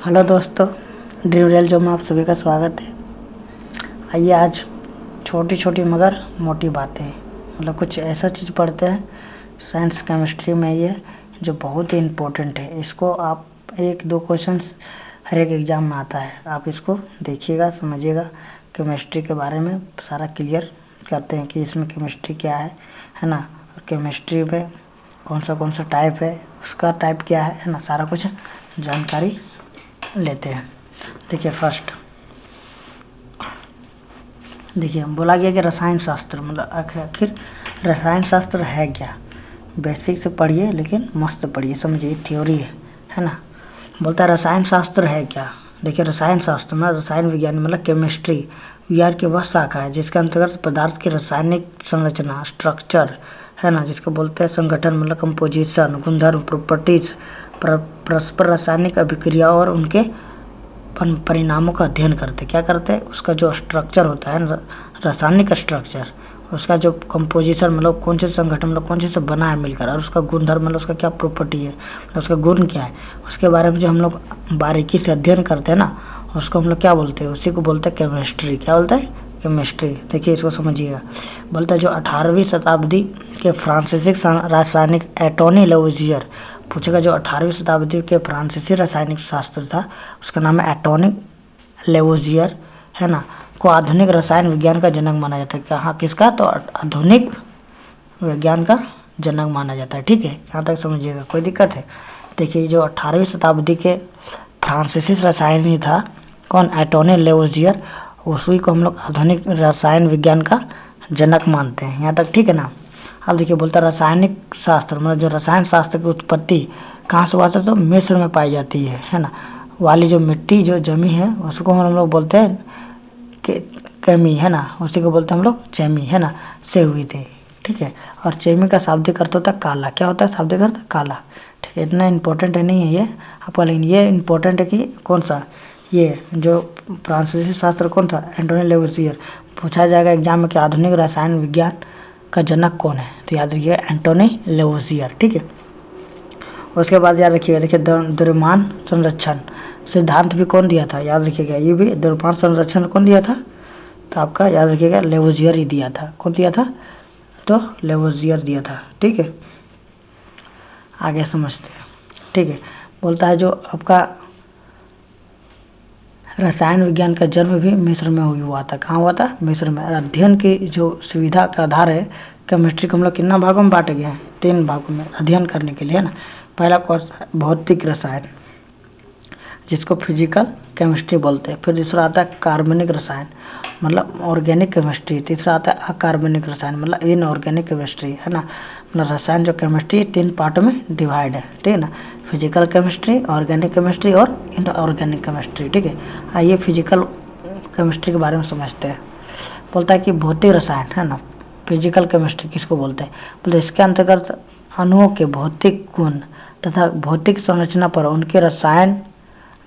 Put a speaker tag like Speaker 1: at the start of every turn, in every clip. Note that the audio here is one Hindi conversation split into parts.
Speaker 1: हेलो दोस्तों, ड्रीम रियल जो में आप सभी का स्वागत है। आइए आज छोटी छोटी मगर मोटी बातें, मतलब कुछ ऐसा चीज़ पढ़ते हैं साइंस केमिस्ट्री में ये जो बहुत ही इम्पोर्टेंट है। इसको आप 1-2 क्वेश्चंस हर एक एग्ज़ाम में आता है, आप इसको देखिएगा, समझिएगा। केमिस्ट्री के बारे में सारा क्लियर करते हैं कि इसमें केमिस्ट्री क्या है ना, और केमिस्ट्री में कौन सा टाइप है, उसका टाइप क्या है ना, सारा कुछ जानकारी लेते हैं। देखिए फर्स्ट, देखिए बोला गया कि रसायन शास्त्र मतलब आखिर रसायन शास्त्र है क्या। बेसिक से पढ़िए लेकिन मस्त पढ़िए, समझिए थ्योरी है ना। बोलता है रसायन शास्त्र है क्या। देखिए रसायन शास्त्र में रसायन विज्ञान मतलब केमिस्ट्री विज्ञान की वह शाखा है जिसके अंतर्गत पदार्थ की रासायनिक संरचना स्ट्रक्चर है ना, जिसको बोलते हैं संगठन मतलब कंपोजिशन, गुणधर्म प्रॉपर्टीज, परस्पर रासायनिक अभिक्रिया और उनके परिणामों का अध्ययन करते। क्या करते हैं, उसका जो स्ट्रक्चर होता है रासायनिक स्ट्रक्चर, उसका जो कंपोजिशन मतलब कौन से संगठन मतलब कौन से बना है मिलकर, और उसका गुणधर्म मतलब उसका क्या प्रॉपर्टी है, उसका गुण क्या है, उसके बारे में जो हम लोग बारीकी से अध्ययन करते हैं ना, उसको हम लोग क्या बोलते हैं, उसी को बोलते हैं केमिस्ट्री। क्या बोलते हैं, केमिस्ट्री। देखिए इसको समझिएगा। बोलता है जो 18वीं शताब्दी के फ्रांसीसी रासायनिक एंटोनी लेवोजियर, पूछेगा जो 18वीं शताब्दी के फ्रांसीसी रासायनिक शास्त्र था उसका नाम है एंटोनी लेवोजियर है ना, को आधुनिक रसायन विज्ञान का जनक माना जाता है। कहाँ किसका, तो आधुनिक विज्ञान का जनक माना जाता है। ठीक है, यहाँ तक समझिएगा, कोई दिक्कत है। देखिए जो 18वीं शताब्दी के फ्रांसीसी रसायनी था कौन, एंटोनी लेवोजियर, उसी को हम लोग आधुनिक रसायन विज्ञान का जनक मानते हैं। यहाँ तक ठीक है ना। अब देखिए बोलता है रासायनिक शास्त्र मतलब जो रसायन शास्त्र की उत्पत्ति कहाँ से हुआ था, तो मिस्र में पाई जाती है ना। वाली जो मिट्टी जो जमी है उसको हम लोग बोलते हैं केमी है ना, उसी को बोलते हैं हम लोग चेमी है ना, से हुई थी। ठीक है, और चेमी का शाब्दिक अर्थ होता है काला। क्या होता है शाब्दिक अर्थ, काला। ठीक है, इतना इम्पोर्टेंट नहीं है ये आपका, लेकिन ये इम्पोर्टेंट है कि कौन सा, ये जो फ्रांसीसी शास्त्र कौन था, एंटोनी लेवोजियर। पूछा जाएगा एग्जाम में कि आधुनिक रसायन विज्ञान का जनक कौन है, तो याद रखिए एंटोनी लेवोजियर। ठीक है, उसके बाद याद रखिएगा, देखिए द्रव्यमान संरक्षण सिद्धांत भी कौन दिया था, याद रखिएगा। ये भी द्रव्यमान संरक्षण कौन दिया था, तो आपका याद रखिएगा लेवोजियर ही दिया था। कौन दिया था, तो लेवोजियर दिया था। ठीक है, आगे समझते हैं। ठीक है, बोलता है जो आपका रसायन विज्ञान का जन्म भी मिस्र में हुआ था। कहाँ हुआ था, मिस्र में। अध्ययन की जो सुविधा का आधार है, केमिस्ट्री को हम लोग कितना भागों में बांटे गए हैं, 3 भागों में अध्ययन करने के लिए है ना। पहला कौन, भौतिक रसायन जिसको फिजिकल केमिस्ट्री बोलते हैं। फिर दूसरा आता है कार्बनिक रसायन मतलब ऑर्गेनिक केमिस्ट्री। तीसरा आता है अकार्बनिक रसायन मतलब इनऑर्गेनिक केमिस्ट्री है ना। अपना रसायन जो केमिस्ट्री 3 पार्ट में डिवाइड है। ठीक है ना, फिजिकल केमिस्ट्री, ऑर्गेनिक केमिस्ट्री और इनऑर्गेनिक केमिस्ट्री। ठीक है, आइए फिजिकल केमिस्ट्री के बारे में समझते हैं। बोलता है कि भौतिक रसायन है ना, फिजिकल केमिस्ट्री किसको बोलते हैं, बोलते इसके अंतर्गत अणुओं के भौतिक गुण तथा भौतिक संरचना पर उनके रसायन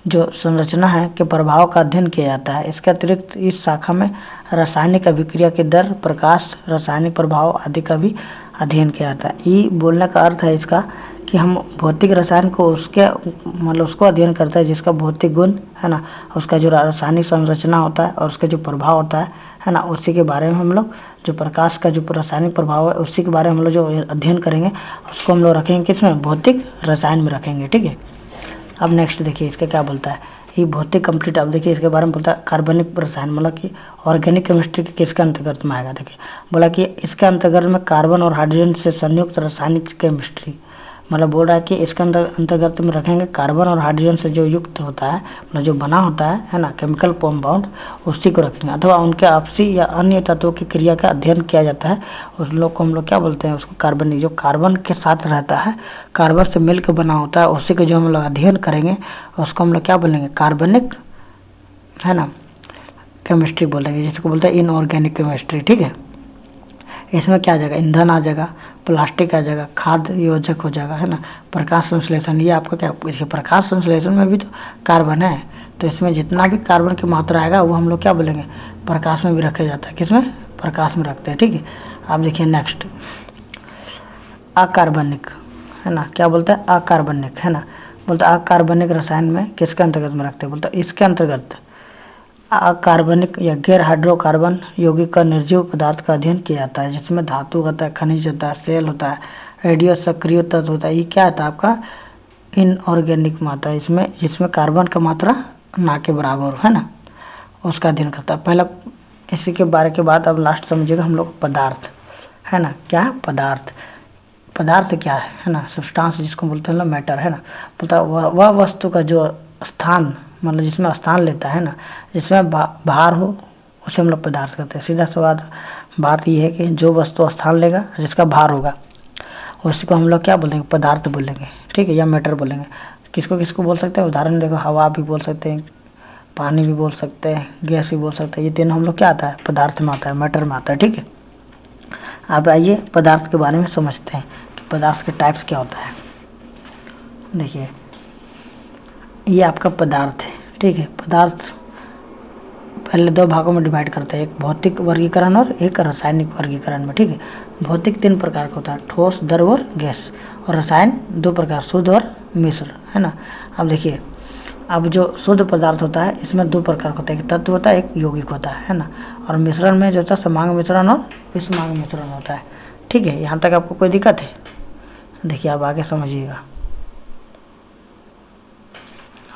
Speaker 1: जो संरचना है के प्रभाव का अध्ययन किया जाता है। इसके अतिरिक्त इस शाखा में रासायनिक अभिक्रिया की दर, प्रकाश, रासायनिक प्रभाव आदि का भी अध्ययन किया जाता है। ये बोलने का अर्थ है इसका कि हम भौतिक रसायन को उसके मतलब उसको अध्ययन करते हैं जिसका भौतिक गुण है ना, उसका जो रासायनिक संरचना होता है और उसका जो प्रभाव होता है ना, उसी के बारे में हम लोग जो प्रकाश का जो रासायनिक प्रभाव है उसी के बारे में हम लोग जो अध्ययन करेंगे उसको हम लोग रखेंगे किसमें, भौतिक रसायन में रखेंगे। ठीक है, अब नेक्स्ट देखिए इसका क्या बोलता है, ये भौतिक कंप्लीट। अब देखिए इसके बारे में बोलता है कार्बनिक रसायन मतलब कि ऑर्गेनिक केमिस्ट्री के किसके अंतर्गत में आएगा। देखिए बोला कि इसके अंतर्गत में कार्बन और हाइड्रोजन से संयुक्त रासायनिक केमिस्ट्री मतलब बोल रहा है कि इसके अंतर्गत में रखेंगे कार्बन और हाइड्रोजन से जो युक्त होता है मतलब जो बना होता है ना केमिकल कॉम्पाउंड, उसी को रखेंगे। अथवा उनके आपसी या अन्य तत्वों की क्रिया का अध्ययन किया जाता है, उस लोग को हम लोग क्या बोलते हैं, उसको कार्बनिक। जो कार्बन के साथ रहता है, कार्बन से मिलकर बना होता है, उसी को जो हम लोग अध्ययन करेंगे उसको हम लोग क्या बोलेंगे, कार्बनिक है ना केमिस्ट्री बोलेंगे, जिसको बोलते हैं इनऑर्गेनिक केमिस्ट्री। ठीक है, इसमें क्या आ जाएगा, ईंधन आ जाएगा, प्लास्टिक आ जाएगा, खाद्य योजक हो जाएगा है ना, प्रकाश संश्लेषण। ये आपका क्या, इसके प्रकाश संश्लेषण में भी तो कार्बन है, तो इसमें जितना भी कार्बन की मात्रा आएगा वो हम लोग क्या बोलेंगे, प्रकाश में भी रखा जाता है। किसमें, प्रकाश में रखते हैं। ठीक है, आप देखिए नेक्स्ट अकार्बनिक है ना, क्या बोलता है, अकार्बनिक है ना, बोलता अकार्बनिक रसायन में किसके अंतर्गत में रखते हैं, बोलता इसके अंतर्गत अकार्बनिक या गैर हाइड्रोकार्बन यौगिक का निर्जीव पदार्थ का अध्ययन किया जाता है, जिसमें धातु होता है, खनिज होता है, सेल होता है, रेडियो सक्रिय तत्व होता है। ये क्या होता है आपका इनऑर्गेनिक मात्रा, इसमें जिसमें कार्बन का मात्रा ना के बराबर है ना, उसका अध्ययन करता है। पहला इसी के बारे के बाद अब लास्ट समझिएगा हम लोग पदार्थ, है ना। क्या है पदार्थ, पदार्थ क्या है ना, सब्सटेंस जिसको बोलते हैं मैटर, है ना। बोलता वह वस्तु का जो स्थान मतलब जिसमें स्थान लेता है ना, जिसमें भार हो, उसे हम लोग पदार्थ कहते हैं। सीधा सवाल बात यह है कि जो वस्तु स्थान लेगा, जिसका भार होगा, उसको हम लोग क्या बोलेंगे, पदार्थ बोलेंगे, ठीक है, या मैटर बोलेंगे। किसको किसको बोल सकते हैं, उदाहरण देखो, हवा भी बोल सकते हैं, पानी भी बोल सकते हैं, गैस भी बोल सकते हैं। ये तीनों हम लोग क्या आता है, पदार्थ में आता है, मैटर में आता है, ठीक है। अब आइए पदार्थ के बारे में समझते हैं कि पदार्थ के टाइप्स क्या होता है। देखिए ये आपका पदार्थ है, ठीक है। पदार्थ पहले दो भागों में डिवाइड करते हैं, एक भौतिक वर्गीकरण और एक रासायनिक वर्गीकरण में, ठीक है। भौतिक 3 प्रकार का होता है, ठोस, द्रव और गैस। और रसायन 2 प्रकार, शुद्ध और मिश्र, है ना। अब देखिए, अब जो शुद्ध पदार्थ होता है इसमें 2 प्रकार का होता है, एक तत्व होता है, एक यौगिक होता है ना। और मिश्रण में जो होता है समांग मिश्रण और विषमांग मिश्रण होता है, ठीक है। यहाँ तक आपको कोई दिक्कत है? देखिए आप आगे समझिएगा।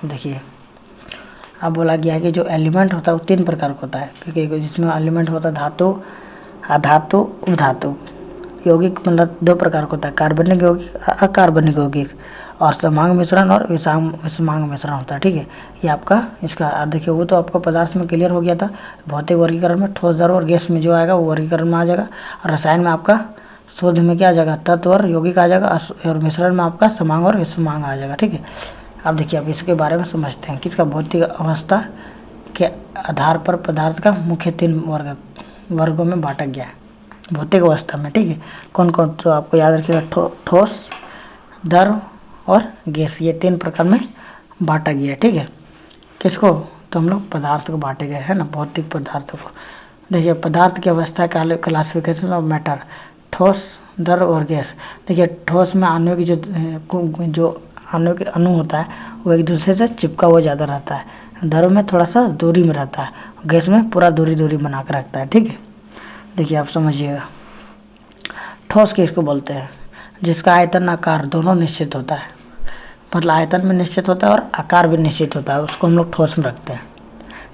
Speaker 1: देखिए अब बोला गया है कि जो एलिमेंट होता है वो 3 प्रकार का होता है, क्योंकि जिसमें एलिमेंट होता है धातु, अधातु, उपधातु। यौगिक मतलब 2 प्रकार का होता है, कार्बनिक यौगिक, अकार्बनिक यौगिक। और समांग मिश्रण और विषमांग मिश्रण होता है, ठीक है। ये आपका इसका देखिए, वो तो आपको पदार्थ में क्लियर हो गया था। भौतिक वर्गीकरण में ठोस, द्रव और गैस में जो आएगा वो वर्गीकरण में आ जाएगा। और रसायन में आपका शुद्ध में क्या आ जाएगा, तत्व और यौगिक आ जाएगा। और मिश्रण में आपका समांग और विषमांग आ जाएगा, ठीक है। अब देखिए अब इसके बारे में समझते हैं कि इसका भौतिक अवस्था के आधार पर पदार्थ का मुख्य 3 वर्गों में बांटा गया है भौतिक अवस्था में, ठीक है। कौन कौन, तो आपको याद रखिएगा, ठोस, द्रव और गैस, ये 3 प्रकार में बांटा गया है, ठीक है। किसको, तो हम लोग पदार्थ को बांटे गए, है ना, भौतिक पदार्थों को। देखिए पदार्थ की अवस्था का क्लासिफिकेशन ऑफ मैटर, ठोस, द्रव और गैस। देखिए ठोस में आणविक जो आणविक अणु होता है वो एक दूसरे से चिपका हुआ ज़्यादा रहता है। द्रव में थोड़ा सा दूरी में रहता है, गैस में पूरा दूरी बना कर रखता है, ठीक है। देखिए आप समझिएगा, ठोस किसको बोलते हैं, जिसका आयतन आकार दोनों निश्चित होता है, मतलब आयतन में निश्चित होता है और आकार भी निश्चित होता है, उसको हम लोग ठोस में रखते हैं,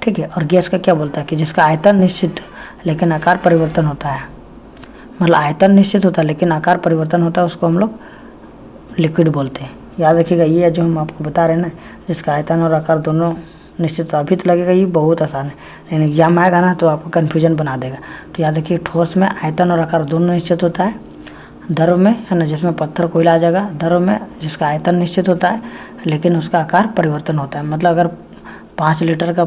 Speaker 1: ठीक है। और गैस का क्या बोलता है कि जिसका आयतन निश्चित लेकिन आकार परिवर्तन होता है, मतलब आयतन निश्चित होता है लेकिन आकार परिवर्तन होता है, उसको हम लोग लिक्विड बोलते हैं। याद रखिएगा, ये जो हम आपको बता रहे हैं ना, जिसका आयतन और आकार दोनों निश्चित, अभी तो लगेगा ये बहुत आसान है, लेकिन एग्जाम में आएगा ना तो आपको कन्फ्यूजन बना देगा। तो याद रखिए, ठोस में आयतन और आकार दोनों निश्चित होता है। द्रव में, है ना, जिसमें पत्थर कोयला आ जाएगा। द्रव में जिसका आयतन निश्चित होता है लेकिन उसका आकार परिवर्तन होता है, मतलब अगर 5 लीटर का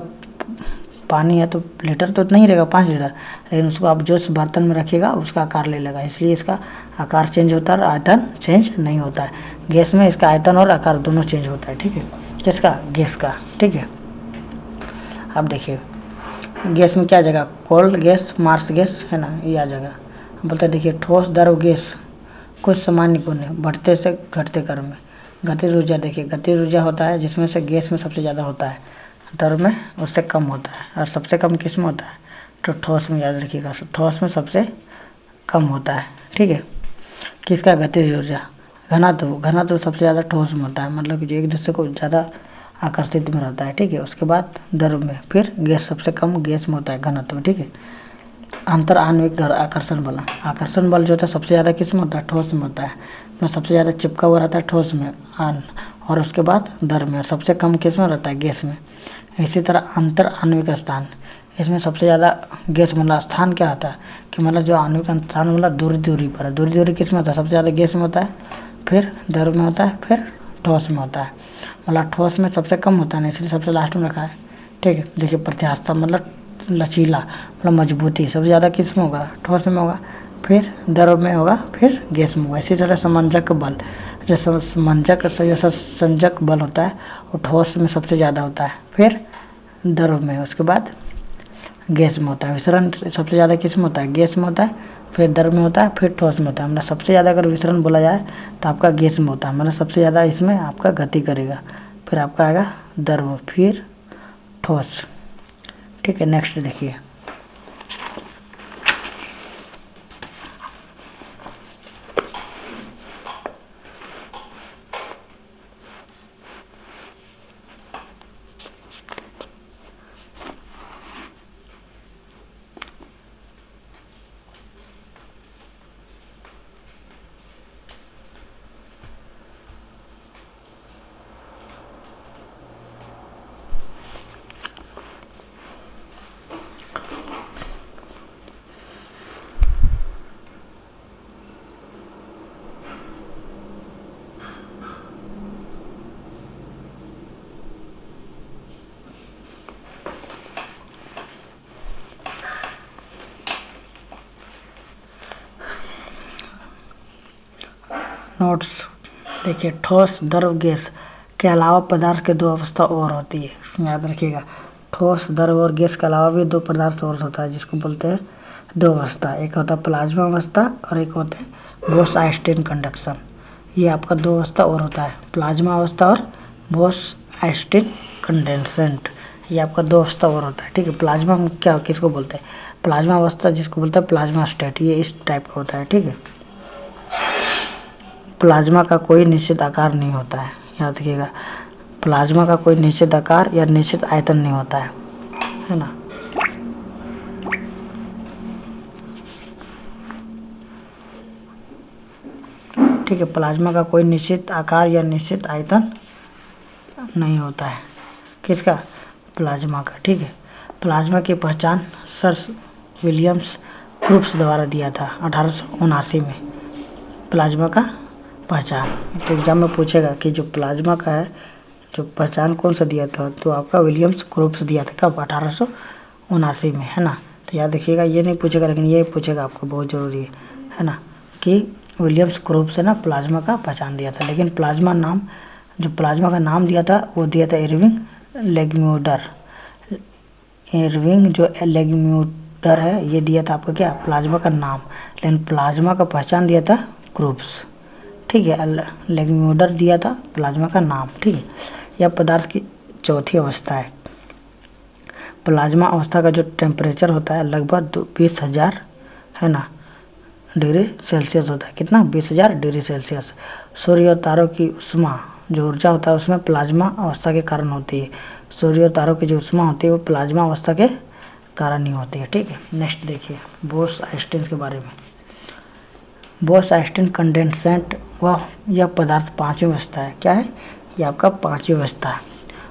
Speaker 1: पानी है तो लीटर तो नहीं रहेगा 5 लीटर, लेकिन उसको आप जो बर्तन में रखिएगा उसका आकार ले लेगा, इसलिए इसका आकार चेंज होता है और आयतन चेंज नहीं होता है। गैस में इसका आयतन और आकार दोनों चेंज होता है, ठीक है, किसका, गैस का, ठीक है। अब देखिए गैस में क्या आ जाएगा, कोल्ड गैस, मार्स गैस, है ना, ये आ जाएगा। बोलते देखिए ठोस, द्रव, गैस कुछ सामान्य गुण है बढ़ते से घटते क्रम में। गतिज ऊर्जा, देखिए गतिज ऊर्जा होता है जिसमें से गैस में सबसे ज़्यादा होता है, द्रव में उससे कम होता है, और सबसे कम किस में होता है, तो ठोस में। याद रखिएगा ठोस में सबसे कम होता है, ठीक है। किसका, गतिज ऊर्जा। घनत्व सबसे ज़्यादा ठोस में होता है, मतलब कि जो एक दूसरे को ज़्यादा आकर्षित में रहता है, ठीक है। उसके बाद द्रव में, फिर गैस सबसे कम गैस में होता है घनत्व, ठीक है। अंतर आणविक आकर्षण बल जो होता है सबसे ज़्यादा किस में होता है, ठोस में होता है, तो सबसे ज़्यादा चिपका हुआ रहता है ठोस में, और उसके बाद द्रव में, सबसे कम किस में रहता है, गैस में। इसी तरह अंतर आणविक स्थान, इसमें सबसे ज़्यादा गैस, मतलब स्थान क्या होता है कि मतलब जो आणविक स्थान मतलब दूरी पर है, दूरी किस में होता है, सबसे ज़्यादा गैस में होता है, फिर द्रव में होता है, फिर ठोस में होता है। मतलब ठोस में सबसे कम होता है ना, इसलिए सबसे लास्ट में रखा है, ठीक है। देखिए प्रत्यास्थता मतलब लचीला, मतलब मजबूती, सबसे ज़्यादा किस में होगा, ठोस में होगा, फिर द्रव में होगा, फिर गैस में होगा। इसी तरह समंजक बल, जो संजक बल होता है वो ठोस में सबसे ज़्यादा होता है, फिर द्रव में, उसके बाद गैस में होता है। विसरण सबसे ज़्यादा किस में होता है, गैस में होता है, फिर द्रव में होता है, फिर ठोस में होता है। मतलब सबसे ज़्यादा अगर विसरण बोला जाए तो आपका गैस में होता है, मतलब सबसे ज़्यादा इसमें आपका गति करेगा। फिर आपका आएगा द्रव, फिर ठोस। ठीक है, नेक्स्ट देखिए। नोट्स देखिए, ठोस, द्रव, गैस के अलावा पदार्थ के दो अवस्था और होती है, याद रखिएगा। ठोस, द्रव और गैस के अलावा भी दो पदार्थ और होता है जिसको बोलते हैं दो अवस्था। एक होता है प्लाज्मा अवस्था और एक होता है बोस-आइंस्टीन कंडक्शन। ये आपका दो अवस्था और होता है, प्लाज्मा अवस्था और बोस-आइंस्टीन कंडेंसेंट। ये आपका दो अवस्था और होता है। ठीक है, प्लाज्मा क्या किसको बोलते हैं? प्लाज्मा अवस्था जिसको बोलते हैं प्लाज्मा स्टेट, ये इस टाइप का होता है। ठीक है, प्लाज्मा का कोई निश्चित आकार नहीं होता है, याद रखिएगा। प्लाज्मा का कोई निश्चित आकार या निश्चित आयतन नहीं होता है ना। ठीक है, प्लाज्मा का कोई निश्चित आकार या निश्चित आयतन नहीं होता है। किसका? प्लाज्मा का। ठीक है, प्लाज्मा की पहचान सर विलियम्स क्रूप्स द्वारा दिया था 1879 में। प्लाज्मा का पहचान तो एग्जाम में पूछेगा कि जो प्लाज्मा का है जो पहचान कौन सा दिया था, तो आपका विलियम्स क्रूप्स दिया था। कब? 1879 में, है ना। तो याद रखिएगा, ये नहीं पूछेगा लेकिन ये पूछेगा आपको, बहुत ज़रूरी है ना, कि विलियम्स क्रूप्स ने ना प्लाज्मा का पहचान दिया था। लेकिन प्लाज्मा नाम, जो प्लाज्मा का नाम दिया था वो दिया था इरविंग लेगम्यूडर। इरविंग जो लेगम्यूडर है ये दिया था आपका क्या? प्लाज्मा का नाम। लेकिन प्लाज्मा का पहचान दिया था क्रूप्स। ठीक है, लेगम्यूडर दिया था प्लाज्मा का नाम। ठीक है, यह पदार्थ की चौथी अवस्था है। प्लाज्मा अवस्था का जो टेम्परेचर होता है लगभग 20,000 है ना डिग्री सेल्सियस होता है। कितना? 20,000 डिग्री सेल्सियस। सूर्य और तारों की उष्मा जो ऊर्जा होता है उसमें प्लाज्मा अवस्था के कारण होती है। सूर्य और तारों की जो उष्मा होती है वो प्लाज्मा अवस्था के कारण ही होती है। ठीक है, नेक्स्ट देखिए बोस-आइंस्टीन के बारे में। बोस-आइंस्टीन कंडेंसेंट यह पदार्थ पांचवी अवस्था है। क्या है? यह आपका पांचवी अवस्था है।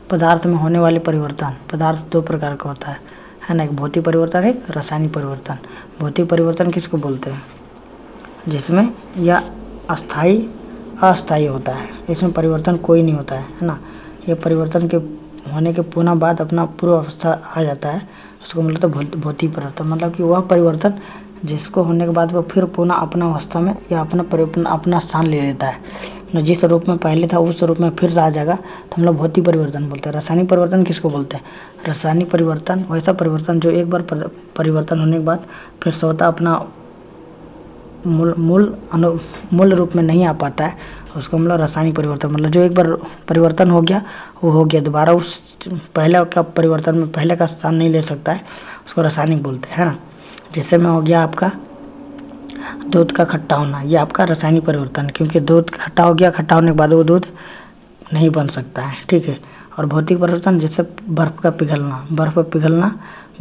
Speaker 1: पदार्थ में होने वाले परिवर्तन, पदार्थ दो प्रकार का होता है ना, एक भौतिक परिवर्तन, एक रासायनिक परिवर्तन। भौतिक परिवर्तन किसको बोलते हैं? जिसमें यह अस्थाई अस्थाई होता है, इसमें परिवर्तन कोई नहीं होता है ना। यह परिवर्तन के होने के पुनः बाद अपना पूर्व अवस्था आ जाता है, उसको मतलब भौतिक परिवर्तन। मतलब कि वह परिवर्तन जिसको होने के बाद वो फिर पुनः अपना अवस्था में या अपना स्थान ले लेता है। जिस रूप में पहले था उस रूप में फिर से आ जाएगा तो हम लोग भौतिक परिवर्तन बोलते हैं। रासायनिक परिवर्तन किसको बोलते हैं? रासायनिक परिवर्तन वैसा परिवर्तन जो एक बार परिवर्तन होने के बाद फिर स्वतः अपना मूल रूप में नहीं आ पाता है, उसको हम लोग रासायनिक परिवर्तन, मतलब जो एक बार परिवर्तन हो गया वो हो गया, दोबारा उस पहले का परिवर्तन में पहले का स्थान नहीं ले सकता है, उसको रासायनिक बोलते हैं, है ना। जैसे में हो गया आपका दूध का खट्टा होना, ये आपका रासायनिक परिवर्तन, क्योंकि दूध खट्टा हो गया, खट्टा होने के बाद वो दूध नहीं बन सकता है। ठीक है, और भौतिक परिवर्तन जैसे बर्फ़ का पिघलना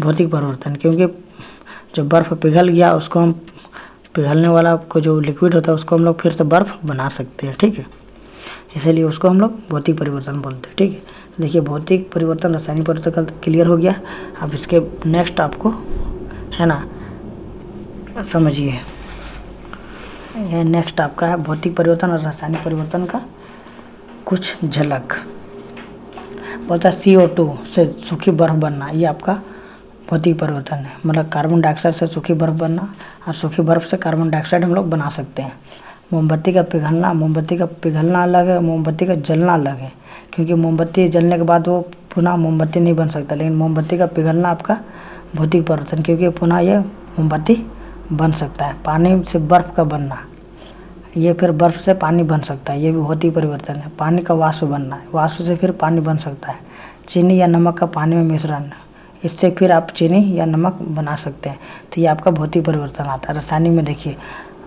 Speaker 1: भौतिक परिवर्तन, क्योंकि जो बर्फ़ पिघल गया उसको हम पिघलने वाला को जो लिक्विड होता है उसको हम लोग फिर से बर्फ़ बना सकते हैं। ठीक है, इसीलिए उसको हम लोग भौतिक परिवर्तन बोलते हैं। ठीक है, देखिए भौतिक परिवर्तन रासायनिक परिवर्तन क्लियर हो गया। अब इसके नेक्स्ट आपको है ना समझिए, यह नेक्स्ट आपका है भौतिक परिवर्तन और रासायनिक परिवर्तन का कुछ झलक। बोलता है CO2 से सूखी बर्फ बनना, ये आपका भौतिक परिवर्तन है। मतलब कार्बन डाइऑक्साइड से सूखी बर्फ बनना और सूखी बर्फ से कार्बन डाइऑक्साइड हम लोग बना सकते हैं। मोमबत्ती का पिघलना अलग है, मोमबत्ती का जलना अलग है, क्योंकि मोमबत्ती जलने के बाद वो पुनः मोमबत्ती नहीं बन सकता। लेकिन मोमबत्ती का पिघलना आपका भौतिक परिवर्तन, क्योंकि पुनः ये मोमबत्ती बन सकता है। पानी से बर्फ़ का बनना, ये फिर बर्फ़ से पानी बन सकता है, ये भी भौतिक परिवर्तन है। पानी का वाष्प बनना है, वाष्प से फिर पानी बन सकता है। चीनी या नमक का पानी में मिश्रण, इससे फिर आप चीनी या नमक बना सकते हैं। तो ये आपका भौतिक परिवर्तन आता है। रासायनिक में देखिए,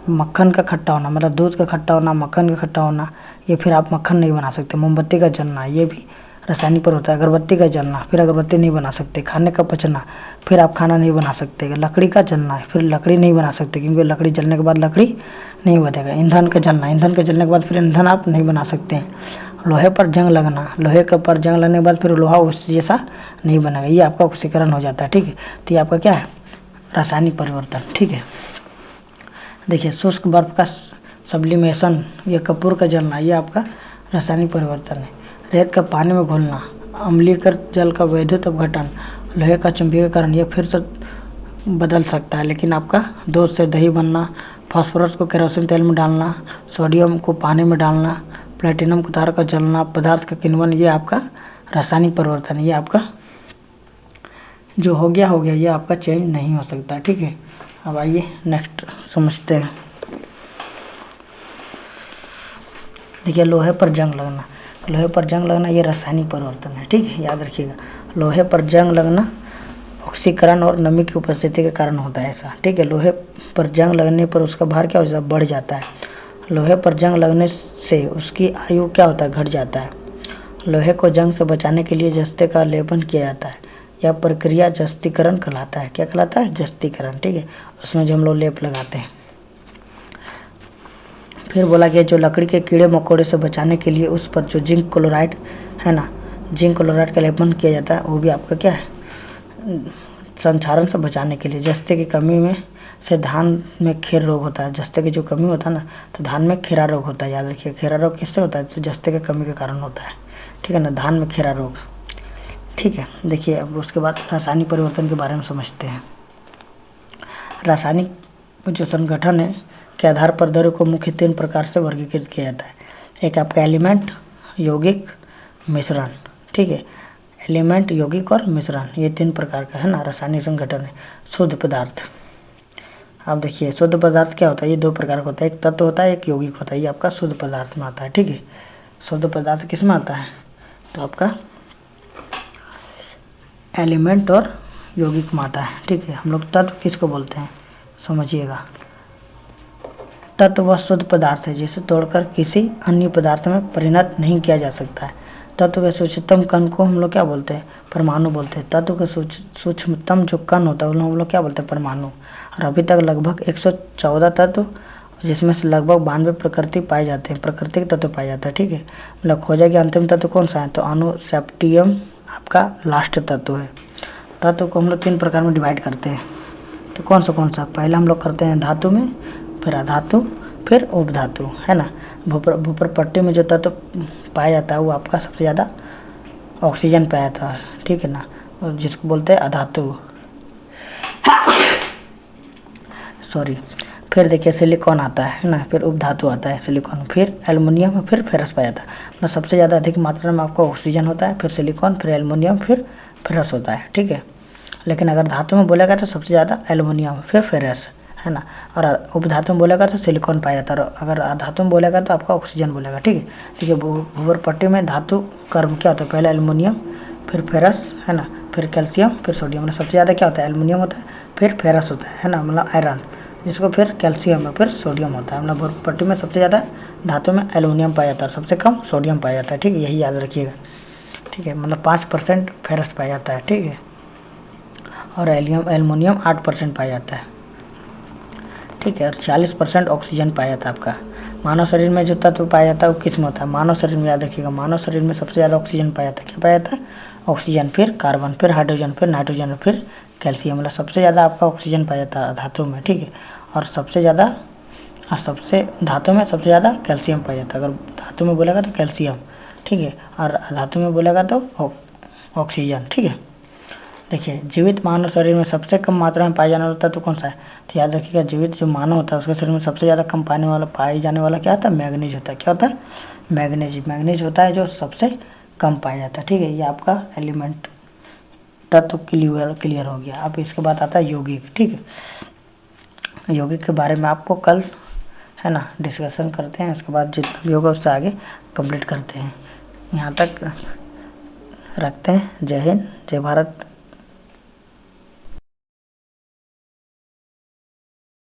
Speaker 1: मक्खन का खट्टा होना, मतलब दूध का खट्टा होना, मक्खन का खट्टा होना, ये फिर आप मक्खन नहीं बना सकते। मोमबत्ती का जलना, ये भी रासायनिक परिवर्तन है। अगरबत्ती का जलना, फिर अगरबत्ती नहीं बना सकते। खाने का पचना, फिर आप खाना नहीं बना सकते। लकड़ी का जलना, फिर लकड़ी नहीं बना सकते, क्योंकि लकड़ी जलने के बाद लकड़ी नहीं बनेगा। ईंधन का जलना, ईंधन के जलने के बाद फिर ईंधन आप नहीं बना सकते हैं। लोहे पर जंग लगना, लोहे के पर जंग लगने के बाद फिर लोहा उस जैसा नहीं बनेगा, ये आपका ऑक्सीकरण हो जाता है। ठीक है, तो ये आपका क्या है, रासायनिक परिवर्तन। ठीक है, देखिए शुष्क बर्फ का सब्लिमेशन, ये कपूर का जलना, ये आपका रासायनिक परिवर्तन है। रेत का पानी में घुलना, अम्लीकृत जल का वैद्युत अपघटन, लोहे का चुंबकीकरण, ये फिर से बदल सकता है। लेकिन आपका दूध से दही बनना, फास्फोरस को केरोसिन तेल में डालना, सोडियम को पानी में डालना, प्लेटिनम को तार का जलना, पदार्थ का किण्वन, ये आपका रासायनिक परिवर्तन है। ये आपका जो हो गया, ये आपका चेंज नहीं हो सकता। ठीक है, अब आइए नेक्स्ट समझते हैं। देखिए लोहे पर जंग लगना, लोहे पर जंग लगना ये रासायनिक परिवर्तन है। ठीक है, याद रखिएगा, लोहे पर जंग लगना ऑक्सीकरण और नमी की उपस्थिति के कारण होता है ऐसा। ठीक है, लोहे पर जंग लगने पर उसका भार क्या हो जाता है, बढ़ जाता है। लोहे पर जंग लगने से उसकी आयु क्या होता है, घट जाता है। लोहे को जंग से बचाने के लिए जस्ते का लेपन किया जाता है। यह प्रक्रिया जस्तीकरण कहलाता है। क्या कहलाता है, जस्तीकरण। ठीक है, उसमें जो हम लोग लेप लगाते हैं। फिर बोला गया जो लकड़ी के कीड़े मकोड़े से बचाने के लिए उस पर जो जिंक क्लोराइड है ना, जिंक क्लोराइड का लेपन किया जाता है, वो भी आपका क्या है, संक्षारण से बचाने के लिए। जस्ते की कमी में से धान में खेर रोग होता है। जस्ते की जो कमी होता है ना, तो धान में खेरा रोग होता है। याद रखिए, खेरा रोग किससे होता है, तो जस्ते की कमी के कारण होता है। ठीक है ना, धान में खेरा रोग। ठीक है, देखिए अब उसके बाद रासायनिक परिवर्तन के बारे में समझते हैं। रासायनिक जो संगठन है के आधार पर द्रव्य को मुख्य 3 प्रकार से वर्गीकृत किया जाता है। एक आपका एलिमेंट, यौगिक, मिश्रण। ठीक है, एलिमेंट, यौगिक और मिश्रण, ये 3 प्रकार का है ना रासायनिक संगठन है। शुद्ध पदार्थ, आप देखिए शुद्ध पदार्थ क्या होता है, ये 2 प्रकार का होता है, एक तत्व होता है, एक यौगिक होता है। ये आपका शुद्ध पदार्थ में आता है। ठीक है, शुद्ध पदार्थ किस में आता है, तो आपका एलिमेंट और यौगिक में आता है। ठीक है, हम लोग तत्व किसको बोलते हैं, समझिएगा। तत्व वह शुद्ध पदार्थ है जिसे तोड़कर किसी अन्य पदार्थ में परिणत नहीं किया जा सकता है। तत्व के सूक्ष्मतम कण को हम लोग क्या बोलते हैं, परमाणु बोलते हैं। तत्व का सूक्ष्मतम जो कण होता है उन्हें हम लोग क्या बोलते हैं, परमाणु। और अभी तक लगभग 114 तत्व, जिसमें से लगभग 92 प्रकृति पाए जाते हैं, प्राकृतिक तत्व पाए जाते हैं। ठीक है, मतलब खोजा गया अंतिम तत्व कौन सा है, तो अणु, सेप्टियम आपका लास्ट तत्व है। तत्व को हम लोग 3 प्रकार में डिवाइड करते हैं, तो कौन सा, पहले हम लोग करते हैं धातु में, फिर अधातु, फिर उपधातु, है ना। भूपर पट्टी में जो तत्व पाया जाता है वो आपका सबसे ज़्यादा ऑक्सीजन पाया जाता है। ठीक है ना, और जिसको बोलते हैं अधातु। सॉरी, फिर देखिए सिलिकॉन आता है ना, फिर उपधातु आता है सिलिकॉन, फिर एल्युमिनियम, फिर फेरस पाया जाता है। मतलब सबसे ज़्यादा अधिक मात्रा में आपको ऑक्सीजन होता है, फिर सिलिकॉन, फिर एल्युमिनियम, फिर फेरस होता है। ठीक है, लेकिन अगर धातु में बोलेगा तो सबसे ज़्यादा एल्युमिनियम, फिर फेरस, है ना। और उपधातु में बोलेगा तो सिलिकॉन पाया जाता है, और अगर धातु में बोलेगा तो आपका ऑक्सीजन बोलेगा। ठीक है, देखिए भूवर पट्टी में धातु कर्म क्या होता है, पहले एल्युमिनियम, फिर फेरस, है ना, फिर कैल्शियम, फिर सोडियम। मतलब सबसे ज़्यादा क्या होता है, एल्युमिनियम होता है, फिर फेरस होता है ना, मतलब आयरन, जिसको फिर कैल्शियम, फिर सोडियम होता है। मतलब भूवर पट्टी में सबसे ज़्यादा धातु में एल्युमिनियम पाया जाता है, सबसे कम सोडियम पाया जाता है। ठीक है, यही याद रखिएगा। ठीक है, मतलब 5% फेरस पाया जाता है। ठीक है, और एल्युमिनियम 8% पाया जाता है। ठीक है, और 40% ऑक्सीजन पाया जाता है आपका। मानव शरीर में जो तत्व पाया जाता है वो किस में होता है, मानव शरीर में। याद रखिएगा, मानव शरीर में सबसे ज़्यादा ऑक्सीजन पाया जाता है। क्या पाया जाता है, ऑक्सीजन, फिर कार्बन, फिर हाइड्रोजन, फिर नाइट्रोजन, फिर कैल्शियम। मतलब सबसे ज़्यादा आपका ऑक्सीजन पाया जाता है धातु में। ठीक है, और सबसे धातु में सबसे ज़्यादा कैल्शियम पाया जाता है। अगर धातु में बोलेगा तो कैल्शियम, ठीक है, और धातु में बोलेगा तो ऑक्सीजन। ठीक है, देखिए जीवित मानव शरीर में सबसे कम मात्रा में पाया जाने वाला तत्व कौन सा है, तो याद रखिएगा जीवित जो मानव होता है उसके शरीर में सबसे ज़्यादा कम पाए जाने वाला क्या होता है, मैग्नीज होता है। क्या होता है, मैग्नीज होता है जो सबसे कम पाया जाता है। ठीक है, ये आपका एलिमेंट तत्व क्लियर हो गया। अब इसके बाद आता है यौगिक। ठीक है, यौगिक के बारे में आपको कल, है ना, डिस्कशन करते हैं। इसके बाद जितना भी होगा उससे आगे कंप्लीट करते हैं। यहाँ तक रखते हैं। जय हिंद, जय भारत।